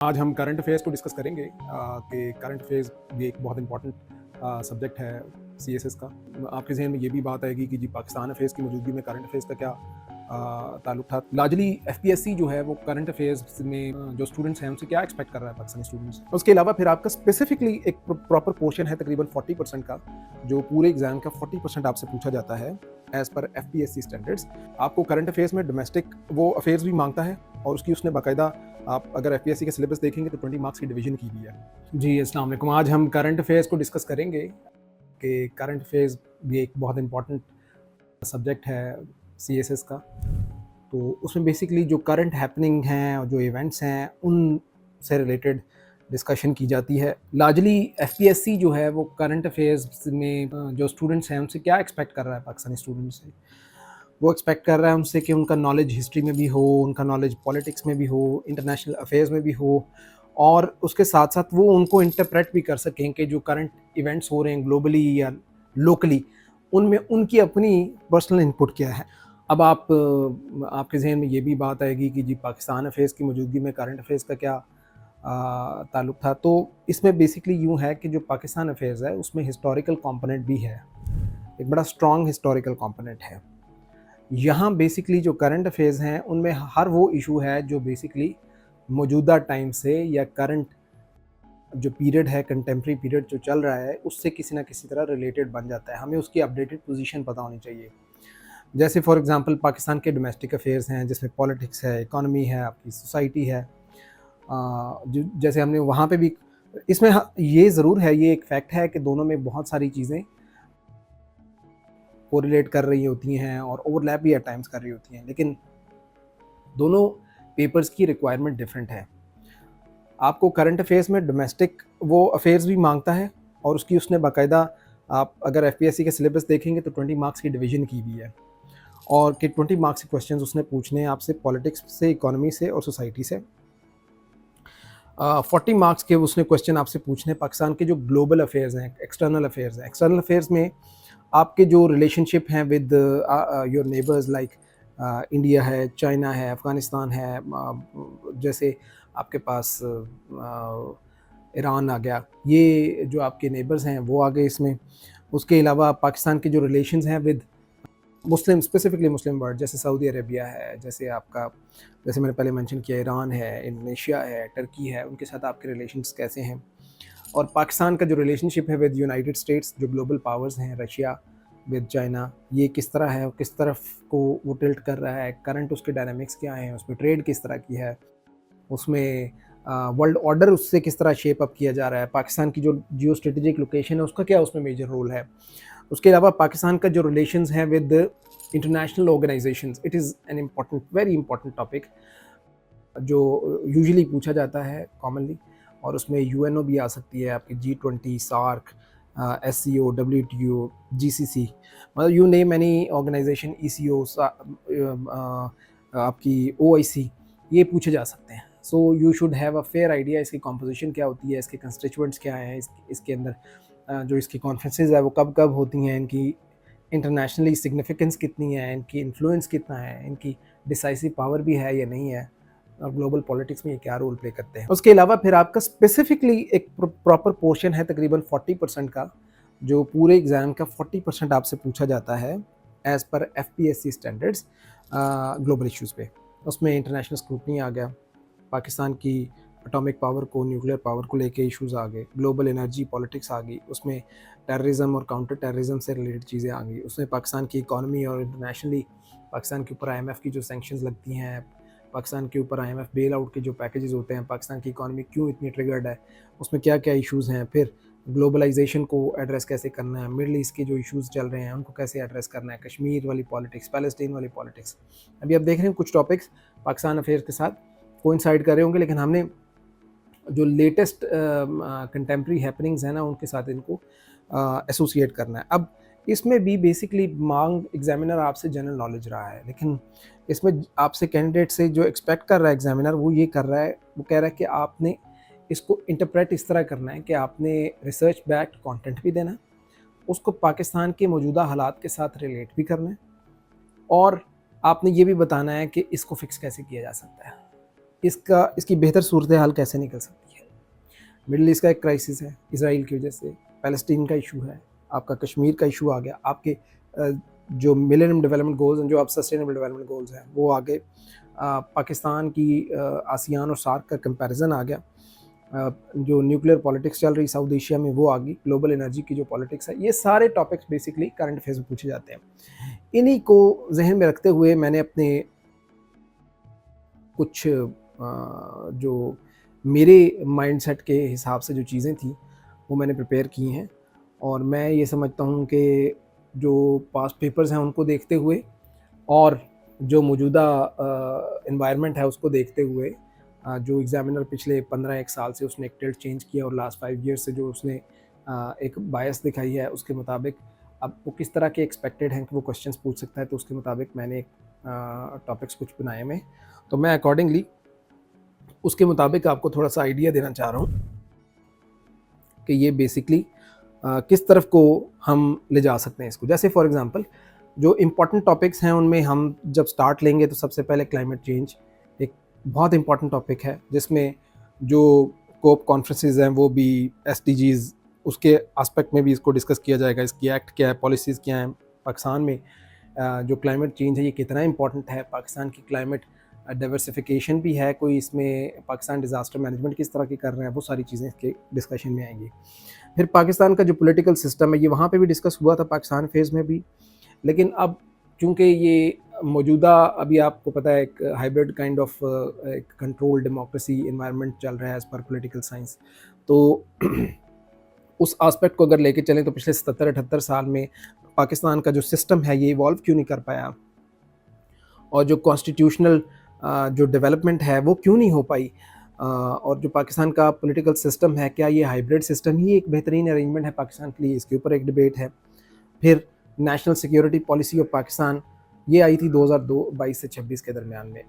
आज हम current affairs को डिस्कस करेंगे कि करंट अफेयर्स भी एक बहुत इंपॉर्टेंट सब्जेक्ट है सीएसएस का। आपके जहन में ये भी बात आएगी कि जी पाकिस्तान अफेयर्स की मौजूदगी में करंट अफेयर्स का क्या ताल्लुक था। लार्जली एफपीएससी जो है वो करंट अफेयर्स में जो स्टूडेंट्स हैं उनसे क्या एक्सपेक्ट कर रहा है पाकिस्तानी स्टूडेंट्स। उसके अलावा फिर आपका स्पेसिफिकली एक प्रॉपर पोर्शन है तकरीबन 40% का, जो पूरे एग्जाम का 40% आपसे पूछा जाता है एज पर एफपीएससी स्टैंडर्ड्स। आपको करंट अफेयर्स में डोमेस्टिक वो अफेयर्स भी मांगता है और उसकी उसने बाकायदा, आप अगर एफपीएससी का सिलेबस देखेंगे तो 20 मार्क्स की डिवीजन की भी है। जी अस्सलाम वालेकुम। आज हम करंट अफेयर्स को डिस्कस करेंगे कि करंट अफेयर्स भी एक बहुत इंपॉर्टेंट सब्जेक्ट है सीएसएस का। तो उसमें बेसिकली जो करंट हैपनिंग हैं और जो इवेंट्स हैं उन से रिलेटेड डिस्कशन की जाती है। लार्जली एफपीएससी जो है वो करंट अफेयर्स में जो स्टूडेंट्स हैं उनसे क्या एक्सपेक्ट कर रहा है पाकिस्तानी स्टूडेंट्स से। वो एक्सपेक्ट कर रहा है उनसे कि उनका नॉलेज हिस्ट्री में भी हो, उनका नॉलेज पॉलिटिक्स में भी हो, इंटरनेशनल अफेयर्स में भी हो, और उसके साथ साथ वो उनको इंटरप्रेट भी कर सकें कि जो करंट इवेंट्स हो रहे हैं ग्लोबली या लोकली, उनमें उनकी अपनी पर्सनल इनपुट क्या है। अब आपके जहन में ये भी बात आएगी कि जी पाकिस्तान अफेयर्स की मौजूदगी में करंट अफेयर्स का क्या ताल्लुक था। तो इसमें बेसिकली यूँ है कि जो पाकिस्तान अफेयर्स है उसमें हिस्टोरिकल कंपोनेंट भी है, एक बड़ा स्ट्रॉन्ग हिस्टोरिकल कंपोनेंट है। यहाँ बेसिकली जो करंट अफेयर्स हैं उनमें हर वो इशू है जो बेसिकली मौजूदा टाइम से या करंट जो पीरियड है, कंटेम्प्रेरी पीरियड जो चल रहा है, उससे किसी ना किसी तरह रिलेटेड बन जाता है। हमें उसकी अपडेटेड पोजीशन पता होनी चाहिए। जैसे फॉर एग्जांपल पाकिस्तान के डोमेस्टिक अफेयर्स हैं जिसमें पॉलिटिक्स है, इकोनॉमी है, आपकी सोसाइटी है। जो जैसे हमने वहाँ पे भी इसमें ये ज़रूर है, ये एक फैक्ट है कि दोनों में बहुत सारी चीज़ें कोरिलेट कर रही होती हैं और ओवरलैप भी एट टाइम्स कर रही होती हैं, लेकिन दोनों पेपर्स की रिक्वायरमेंट डिफरेंट है। आपको करंट अफेयर्स में डोमेस्टिक वो अफेयर्स भी मांगता है और उसकी उसने बाकायदा, आप अगर एफपीएससी के सिलेबस देखेंगे तो 20 मार्क्स की डिवीजन की भी है, और कि 20 मार्क्स के क्वेश्चंस उसने पूछने हैं आपसे पॉलिटिक्स से, इकोनॉमी से और सोसाइटी से। 40 मार्क्स के उसने क्वेश्चन आपसे पूछने पाकिस्तान के जो ग्लोबल अफेयर्स हैं, एक्सटर्नल अफेयर्स हैं। एक्सटर्नल अफेयर्स में आपके जो रिलेशनशिप हैं with your neighbours like India है, चाइना है, अफ़गानिस्तान है, जैसे आपके पास ईरान आ गया, ये जो आपके नेबर्स हैं वो आ गए इसमें। उसके अलावा पाकिस्तान के जो रिलेशंस हैं with Muslim, specifically Muslim world, जैसे सऊदी अरेबिया है, जैसे आपका, जैसे मैंने पहले मेंशन किया, ईरान है, इंडोनेशिया है, टर्की है, उनके साथ आपके रिलेशंस कैसे हैं। और पाकिस्तान का जो रिलेशनशिप है विद यूनाइटेड स्टेट्स, जो ग्लोबल पावर्स हैं, रशिया, विद चाइना, ये किस तरह है और किस तरफ को वो टिल्ट कर रहा है, करंट उसके डायनामिक्स क्या हैं, उसमें ट्रेड किस तरह की है, उसमें वर्ल्ड ऑर्डर उससे किस तरह शेप अप किया जा रहा है, पाकिस्तान की जो जियो स्ट्रेटेजिक लोकेशन है उसका क्या उसमें मेजर रोल है। उसके अलावा पाकिस्तान का जो रिलेशंस है with international organisations, it is an important, very important topic जो यूजुअली पूछा जाता है कॉमनली, और उसमें यूएनओ भी आ सकती है, आपकी G20, SAARC, SCO, WTO, GCC, मतलब you name any organisation, ECO, आपकी OIC, ये पूछे जा सकते हैं। So you should have a fair idea इसकी कॉम्पोजिशन क्या होती है, इसके कंस्टिट्यूएंट्स क्या हैं, इसके अंदर जो इसकी कॉन्फ्रेंसेज है वो कब कब होती हैं, इनकी इंटरनेशनली सिग्निफिकेंस कितनी है, इनकी इन्फ्लुएंस कितना है, इनकी डिसाइसिव पावर भी है या नहीं है, और ग्लोबल पॉलिटिक्स में ये क्या रोल प्ले करते हैं। उसके अलावा फिर आपका स्पेसिफिकली एक प्रॉपर पोर्शन है तकरीबन 40% का, जो पूरे एग्ज़ाम का 40% आपसे पूछा जाता है as per FPSC standards global issues पे। उसमें इंटरनेशनल स्क्रूटनी आ गया, पाकिस्तान की एटॉमिक पावर को, न्यूक्लियर पावर को लेके इश्यूज़ आ गए, ग्लोबल एनर्जी पॉलिटिक्स आ गई, उसमें टेररिज्म और काउंटर टेररिज्म से रिलेटेड चीज़ें आ गई, उसमें पाकिस्तान की इकॉनमी और इंटरनेशनली पाकिस्तान के ऊपर आईएमएफ की जो सैंक्शंस लगती हैं, पाकिस्तान के ऊपर आईएमएफ बेल आउट के जो पैकेजेस होते हैं, पाकिस्तान की इकॉनमी क्यों इतनी ट्रिगर्ड है, उसमें क्या क्या इश्यूज़ हैं, फिर ग्लोबलाइजेशन को एड्रेस कैसे करना है, मिडल ईस्ट के जो इश्यूज़ चल रहे हैं उनको कैसे एड्रेस करना है, कश्मीर वाली पॉलिटिक्स, पैलेस्टीन वाली पॉलिटिक्स। अभी आप देख रहे हैं कुछ टॉपिक्स पाकिस्तान अफेयर्स के साथ कोइंसाइड कर रहे होंगे, लेकिन हमने जो लेटेस्ट कंटेम्प्रेरी हैपनिंग्स हैं ना उनके साथ इनको एसोसिएट करना है। अब इसमें भी बेसिकली मांग एग्जामिनर आपसे जनरल नॉलेज रहा है, लेकिन इसमें आपसे कैंडिडेट से जो एक्सपेक्ट कर रहा है एग्जामिनर, वो ये कर रहा है, वो कह रहा है कि आपने इसको इंटरप्रेट इस तरह करना है कि आपने रिसर्च बैक्ड कंटेंट भी देना है, उसको पाकिस्तान के मौजूदा हालात के साथ रिलेट भी करना है, और आपने ये भी बताना है कि इसको फिक्स कैसे किया जा सकता है। इसकी बेहतर सूरत हाल कैसे निकल सकती है। मिडल ईस्ट का एक क्राइसिस है इसराइल की वजह से, पैलेस्टीन का इशू है, आपका कश्मीर का इशू आ गया, आपके जो मिलेनियम डेवलपमेंट गोल्स हैं, जो अब सस्टेनेबल डेवलपमेंट गोल्स हैं वो आ गए, पाकिस्तान की आसियान और सार्क का कंपैरिजन आ गया, जो न्यूक्लियर पॉलिटिक्स चल रही साउथ एशिया में वो आ गई, ग्लोबल एनर्जी की जो पॉलिटिक्स है, ये सारे टॉपिक्स बेसिकली करंट अफेयर्स में पूछे जाते हैं। इन्हीं को जहन में रखते हुए मैंने अपने कुछ जो मेरे माइंडसेट के हिसाब से जो चीज़ें थी वो मैंने प्रिपेयर की हैं, और मैं ये समझता हूँ कि जो पास्ट पेपर्स हैं उनको देखते हुए और जो मौजूदा एनवायरनमेंट है उसको देखते हुए, जो एग्ज़ामिनर पिछले 15 साल से उसने एक टिल्ट चेंज किया और लास्ट 5 ईयर से जो उसने एक बायस दिखाई है, उसके मुताबिक अब वो किस तरह के एक्सपेक्टेड हैं कि वो क्वेश्चंस पूछ सकता है, तो उसके मुताबिक मैंने टॉपिक्स कुछ बनाए में, तो मैं अकॉर्डिंगली उसके मुताबिक आपको थोड़ा सा आइडिया देना चाह रहा हूँ कि ये बेसिकली किस तरफ को हम ले जा सकते हैं इसको। जैसे फॉर एग्जांपल जो इम्पॉर्टेंट टॉपिक्स हैं उनमें हम जब स्टार्ट लेंगे तो सबसे पहले क्लाइमेट चेंज एक बहुत इम्पॉर्टेंट टॉपिक है, जिसमें जो कोप कॉन्फ्रेंसेस हैं वो भी SDGs उसके एस्पेक्ट में भी इसको डिस्कस किया जाएगा, इसकी एक्ट क्या है, पॉलिसीज़ क्या हैं पाकिस्तान में, जो क्लाइमेट चेंज है ये कितना इम्पॉर्टेंट है, पाकिस्तान की क्लाइमेट डाइवर्सिफिकेशन भी है कोई इसमें, पाकिस्तान डिज़ास्टर मैनेजमेंट किस तरह की कर रहे हैं, वो सारी चीज़ें इसके डिस्कशन में आएंगी। फिर पाकिस्तान का जो पॉलिटिकल सिस्टम है ये वहाँ पे भी डिस्कस हुआ था पाकिस्तान फेज़ में भी, लेकिन अब चूँकि ये मौजूदा अभी आपको पता है एक हाइब्रिड काइंड ऑफ एक कंट्रोल डेमोक्रेसी इन्वायरमेंट चल रहा है एज़ पर पॉलिटिकल साइंस, तो उस एस्पेक्ट को अगर लेके चलें तो पिछले 77-78 साल में पाकिस्तान का जो सिस्टम है ये इवॉल्व क्यों नहीं कर पाया, और जो कॉन्स्टिट्यूशनल जो डेवलपमेंट है वो क्यों नहीं हो पाई, और जो पाकिस्तान का पॉलिटिकल सिस्टम है क्या ये हाइब्रिड सिस्टम ही एक बेहतरीन अरेंजमेंट है पाकिस्तान के लिए, इसके ऊपर एक डिबेट है। फिर national security policy of Pakistan ये आई थी 2022 से 26 के दरमियान में।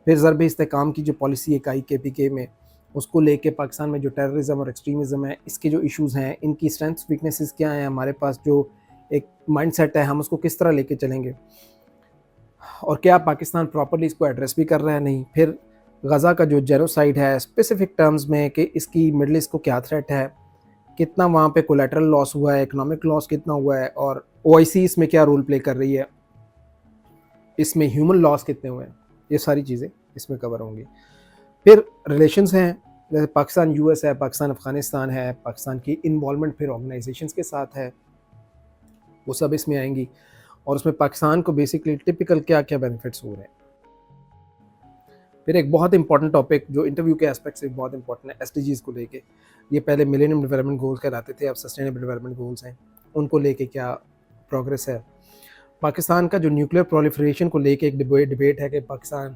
फिर ज़रब इस्तेहकाम की जो पॉलिसी एक आई KPK में, उसको लेके पाकिस्तान में जो टेररिज्म और एक्सट्रीमिज़म है इसके जो इश्यूज़ हैं, इनकी स्ट्रेंथ्स वीकनेसेस क्या हैं, हमारे पास जो एक माइंडसेट है हम उसको किस तरह लेके चलेंगे, और क्या पाकिस्तान प्रॉपर्ली इसको एड्रेस भी कर रहा है नहीं। फिर गज़ा का जो जेनोसाइड है स्पेसिफिक टर्म्स में कि इसकी मिडल ईस्ट को क्या थ्रेट है, कितना वहाँ पे कोलैटरल लॉस हुआ है, इकोनॉमिक लॉस कितना हुआ है, और OIC इसमें क्या रोल प्ले कर रही है, इसमें ह्यूमन लॉस कितने हुए हैं, ये सारी चीज़ें इसमें कवर होंगी। फिर रिलेशंस हैं, जैसे पाकिस्तान US है, पाकिस्तान अफ़गानिस्तान है, पाकिस्तान की इन्वॉल्वमेंट फिर ऑर्गेनाइजेशंस के साथ है, वो सब इसमें आएंगी, और उसमें पाकिस्तान को बेसिकली टिपिकल क्या क्या बेनिफिट्स हो रहे हैं। फिर एक बहुत इंपॉर्टेंट टॉपिक जो इंटरव्यू के एस्पेक्ट से बहुत इंपॉर्टेंट है SDGs को लेके, ये पहले मिलेनियम डेवलपमेंट गोल्स कहलाते थे, अब सस्टेनेबल डेवलपमेंट गोल्स हैं, उनको लेके क्या प्रोग्रेस है। पाकिस्तान का जो न्यूक्लियर प्रोलिफरेशन को लेके एक डिबेट है कि पाकिस्तान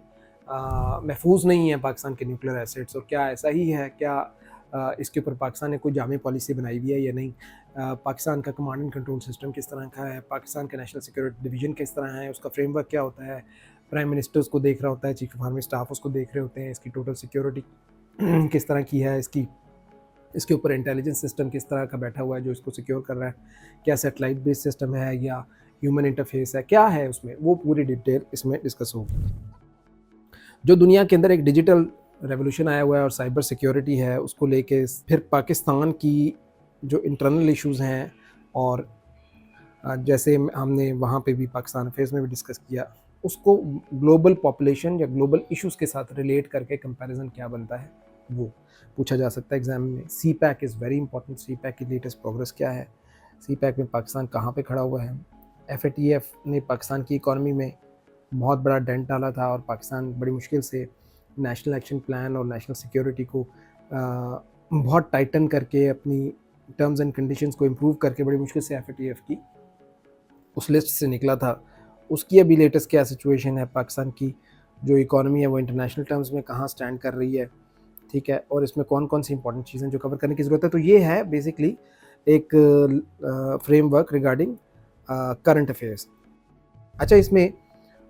महफूज नहीं है पाकिस्तान के न्यूक्लियर एसेट्स, और क्या ऐसा ही है, क्या इसके ऊपर पाकिस्तान ने कोई जामी पॉलिसी बनाई हुई है या नहीं, पाकिस्तान का कमांड एंड कंट्रोल सिस्टम किस तरह का है, पाकिस्तान का नेशनल सिक्योरिटी डिवीजन किस तरह है, उसका फ्रेमवर्क क्या होता है, प्राइम मिनिस्टर उसको देख रहा होता है, चीफ ऑफ आर्मी स्टाफ उसको देख रहे होते हैं, इसकी टोटल सिक्योरिटी किस तरह की है, इसके ऊपर इंटेलिजेंस सिस्टम किस तरह का बैठा हुआ है जो इसको सिक्योर कर रहा है, क्या सेटेलाइट बेस्ड सिस्टम है या ह्यूमन इंटरफेस है, क्या है उसमें, वो पूरी डिटेल इसमें डिस्कस होगी। जो दुनिया के अंदर एक डिजिटल रेवोल्यूशन आया हुआ है और साइबर सिक्योरिटी है उसको लेके, फिर पाकिस्तान की जो इंटरनल इश्यूज़ हैं, और जैसे हमने वहाँ पे भी पाकिस्तान अफेयर्स में भी डिस्कस किया, उसको ग्लोबल पॉपुलेशन या ग्लोबल इश्यूज़ के साथ रिलेट करके कंपैरिजन क्या बनता है वो पूछा जा सकता है एग्ज़ाम में। CPAC is very important, CPAC की लेटेस्ट प्रोग्रेस क्या है, CPAC में पाकिस्तान कहाँ पे खड़ा हुआ है, FATF ने पाकिस्तान की इकॉनमी में बहुत बड़ा डेंट डाला था, और पाकिस्तान बड़ी मुश्किल से नेशनल एक्शन प्लान और नेशनल सिक्योरिटी को बहुत टाइटन करके अपनी टर्म्स एंड कंडीशंस को इम्प्रूव करके बड़ी मुश्किल से FATF की उस लिस्ट से निकला था। उसकी अभी लेटेस्ट क्या सिचुएशन है, पाकिस्तान की जो इकॉनमी है वो इंटरनेशनल टर्म्स में कहाँ स्टैंड कर रही है, ठीक है, और इसमें कौन कौन सी इंपॉर्टेंट चीज़ें जो कवर करने की ज़रूरत है। तो ये है बेसिकली एक फ्रेमवर्क रिगार्डिंग करंट अफेयर्स। अच्छा, इसमें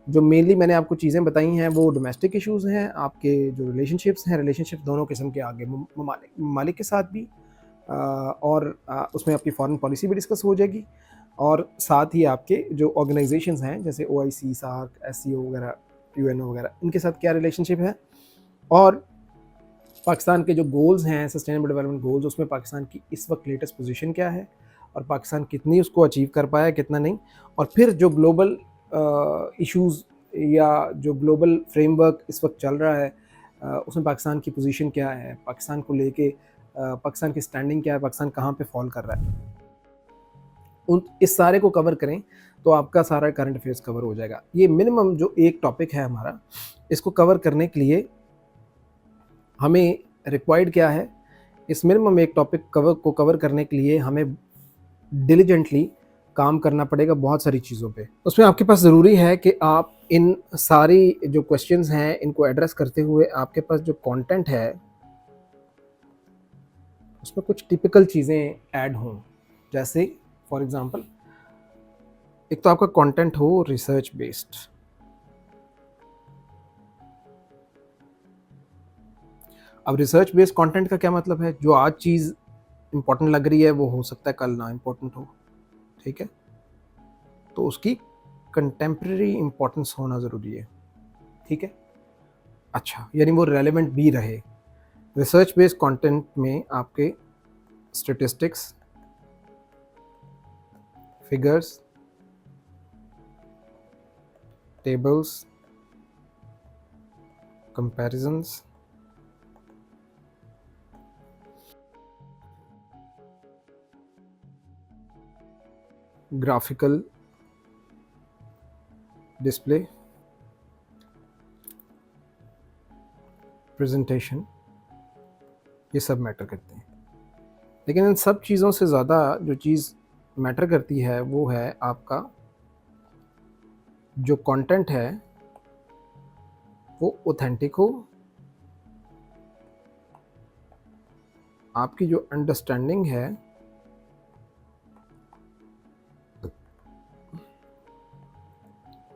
जो मेनली मैंने आपको चीज़ें बताई हैं वो डोमेस्टिक इश्यूज़ हैं, आपके जो रिलेशनशिप्स हैं, रिलेशनशिप दोनों किस्म के आगे ममालिक के साथ भी, और उसमें आपकी फॉरेन पॉलिसी भी डिस्कस हो जाएगी, और साथ ही आपके जो ऑर्गेनाइजेशंस हैं जैसे OIC, SAARC, SCO वगैरह, UNO वगैरह, इनके साथ क्या रिलेशनशिप है, और पाकिस्तान के जो गोल्स हैं सस्टेनेबल डेवलपमेंट गोल्स, उसमें पाकिस्तान की इस वक्त लेटेस्ट पोजीशन क्या है और पाकिस्तान कितनी उसको अचीव कर पाया कितना नहीं, और फिर जो ग्लोबल इश्यूज़ या जो ग्लोबल फ्रेमवर्क इस वक्त चल रहा है उसमें पाकिस्तान की पोजीशन क्या है, पाकिस्तान को लेके पाकिस्तान की स्टैंडिंग क्या है, पाकिस्तान कहाँ पे फॉल कर रहा है, उन इस सारे को कवर करें तो आपका सारा करंट अफेयर्स कवर हो जाएगा। ये मिनिमम जो एक टॉपिक है हमारा, इसको कवर करने के लिए हमें रिक्वायर्ड क्या है, इस मिनिमम एक टॉपिक कवर करने के लिए हमें डिलीजेंटली काम करना पड़ेगा बहुत सारी चीज़ों पे। उसमें आपके पास ज़रूरी है कि आप इन सारी जो क्वेश्चंस हैं इनको एड्रेस करते हुए आपके पास जो कंटेंट है उसमें कुछ टिपिकल चीज़ें ऐड हों। जैसे फॉर एग्जांपल, एक तो आपका कंटेंट हो रिसर्च बेस्ड। अब रिसर्च बेस्ड कंटेंट का क्या मतलब है, जो आज चीज़ इंपॉर्टेंट लग रही है वो हो सकता है कल ना इंपॉर्टेंट हो, ठीक है, तो उसकी कंटेम्प्रेरी इंपॉर्टेंस होना ज़रूरी है, ठीक है। अच्छा, यानी वो रेलेवेंट भी रहे। रिसर्च बेस्ड कंटेंट में आपके statistics, figures, tables, comparisons, graphical display, presentation, ये सब मैटर करते हैं। लेकिन इन सब चीज़ों से ज़्यादा जो चीज़ मैटर करती है वो है आपका जो कंटेंट है वो ऑथेंटिक हो, आपकी जो अंडरस्टैंडिंग है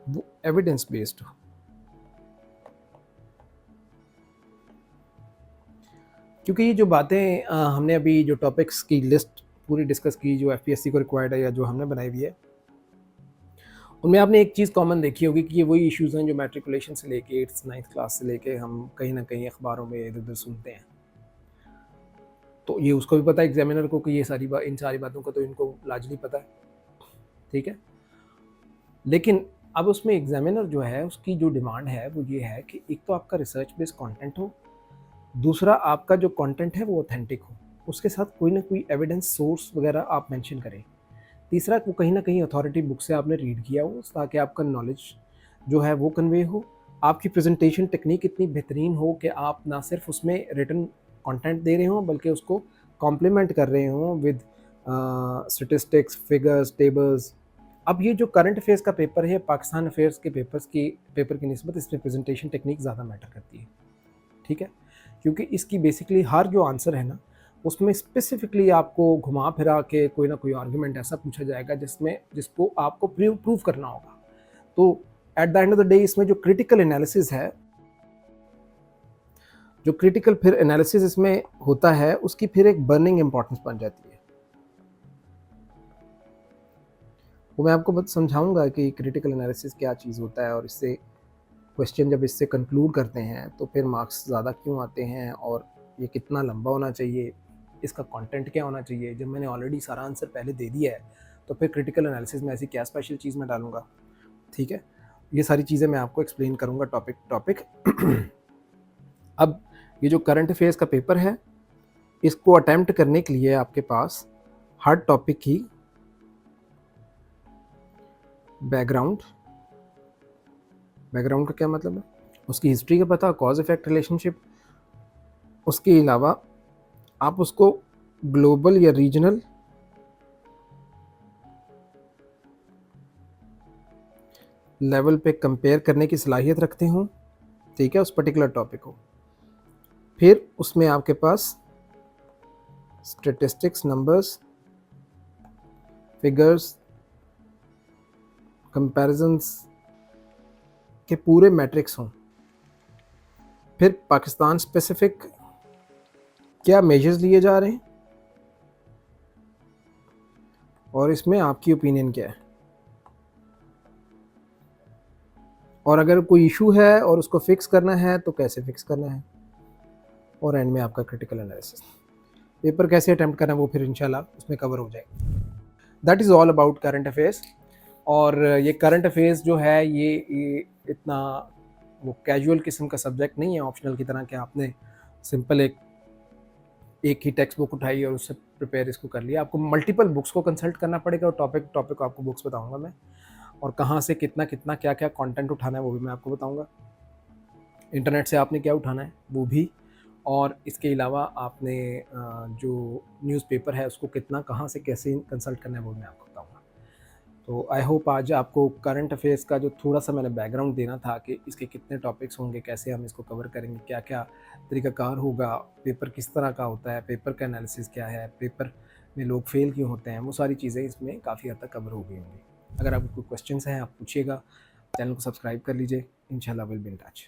वो एविडेंस बेस्ड हो। क्योंकि ये जो बातें हमने अभी जो टॉपिक्स की लिस्ट पूरी डिस्कस की जो एफपीएससी को रिक्वायर्ड है या जो हमने बनाई हुई है, उनमें आपने एक चीज़ कॉमन देखी होगी कि ये वही इश्यूज़ हैं जो मैट्रिकुलेशन से लेके 8th 9th क्लास से लेके हम कहीं ना कहीं अखबारों में इधर उधर सुनते हैं। तो ये उसको भी पता है एग्जामिनर को कि ये सारी इन सारी बातों का तो इनको लाजली पता है, ठीक है। लेकिन अब उसमें एग्जामिनर जो है उसकी जो डिमांड है वो ये है कि एक तो आपका रिसर्च बेस्ड कंटेंट हो, दूसरा आपका जो कंटेंट है वो ऑथेंटिक हो, उसके साथ कोई ना कोई एविडेंस सोर्स वगैरह आप मेंशन करें, तीसरा वो कहीं ना कहीं अथॉरिटी बुक से आपने रीड किया हो ताकि आपका नॉलेज जो है वो कन्वे हो, आपकी प्रेजेंटेशन टेक्निक इतनी बेहतरीन हो कि आप ना सिर्फ उसमें रिटन कंटेंट दे रहे हों बल्कि उसको कॉम्प्लीमेंट कर रहे हों विद स्टेटिस्टिक्स, फिगर्स, टेबल्स। अब ये जो करंट अफेयर्स का पेपर है, पाकिस्तान अफेयर्स के पेपर की निस्बत इसमें प्रेजेंटेशन टेक्निक ज़्यादा मैटर करती है, ठीक है, क्योंकि इसकी बेसिकली हर जो आंसर है ना उसमें स्पेसिफिकली आपको घुमा फिरा के कोई ना कोई आर्गुमेंट ऐसा पूछा जाएगा जिसको आपको प्रूव करना होगा। तो at the end of the day इसमें जो क्रिटिकल एनालिसिस है, जो क्रिटिकल फिर एनालिसिस इसमें होता है उसकी फिर एक बर्निंग इंपॉर्टेंस बन जाती है। वो मैं आपको बस समझाऊंगा कि क्रिटिकल एनालिसिस क्या चीज़ होता है और इससे क्वेश्चन जब इससे कंक्लूड करते हैं तो फिर मार्क्स ज़्यादा क्यों आते हैं और ये कितना लंबा होना चाहिए, इसका कंटेंट क्या होना चाहिए। जब मैंने ऑलरेडी सारा आंसर पहले दे दिया है तो फिर क्रिटिकल एनालिसिस में ऐसी क्या स्पेशल चीज़ मैं डालूंगा, ठीक है। ये सारी चीज़ें मैं आपको एक्सप्लेन करूंगा टॉपिक। अब ये जो करंट अफेयर्स का पेपर है इसको अटैम्प्ट करने के लिए आपके पास हर टॉपिक की बैकग्राउंड का क्या मतलब है, उसकी हिस्ट्री का पता, कॉज इफेक्ट रिलेशनशिप, उसके अलावा आप उसको ग्लोबल या रीजनल लेवल पे कंपेयर करने की सलाहियत रखते हो, ठीक है, उस पर्टिकुलर टॉपिक को। फिर उसमें आपके पास स्टैटिस्टिक्स, नंबर्स, फिगर्स, कंपैरिजंस के पूरे मैट्रिक्स हों। फिर पाकिस्तान स्पेसिफिक क्या मेजर्स लिए जा रहे हैं और इसमें आपकी ओपिनियन क्या है, और अगर कोई इशू है और उसको फिक्स करना है तो कैसे फिक्स करना है, और एंड में आपका क्रिटिकल एनालिसिस। पेपर कैसे अटैम्प्ट करना है वो फिर इंशाल्लाह उसमें कवर हो जाएगा। That is all about current affairs. और ये करंट अफेयर्स जो है ये इतना वो कैजुअल किस्म का सब्जेक्ट नहीं है ऑप्शनल की तरह कि आपने सिंपल एक ही टेक्स्ट बुक उठाई और उससे प्रिपेयर इसको कर लिया। आपको मल्टीपल बुक्स को कंसल्ट करना पड़ेगा और टॉपिक आपको बुक्स बताऊंगा मैं, और कहाँ से कितना कितना क्या क्या कंटेंट उठाना है वो भी मैं आपको बताऊंगा। इंटरनेट से आपने क्या उठाना है वो भी, और इसके अलावा आपने जो न्यूज़पेपर है उसको कितना कहाँ से कैसे कंसल्ट करना है वो मैं आपको बताऊंगा। तो आई होप आज आपको करंट अफेयर्स का जो थोड़ा सा मैंने बैकग्राउंड देना था कि इसके कितने टॉपिक्स होंगे, कैसे हम इसको कवर करेंगे, क्या क्या तरीक़ाकार होगा, पेपर किस तरह का होता है, पेपर का एनालिसिस क्या है, पेपर में लोग फेल क्यों होते हैं, वो सारी चीज़ें इसमें काफ़ी हद तक कवर हो गई होंगी। अगर आपको कोई क्वेश्चंस हैं आप पूछिएगा, चैनल को सब्सक्राइब कर लीजिए। इंशाल्लाह विल बी इन टच।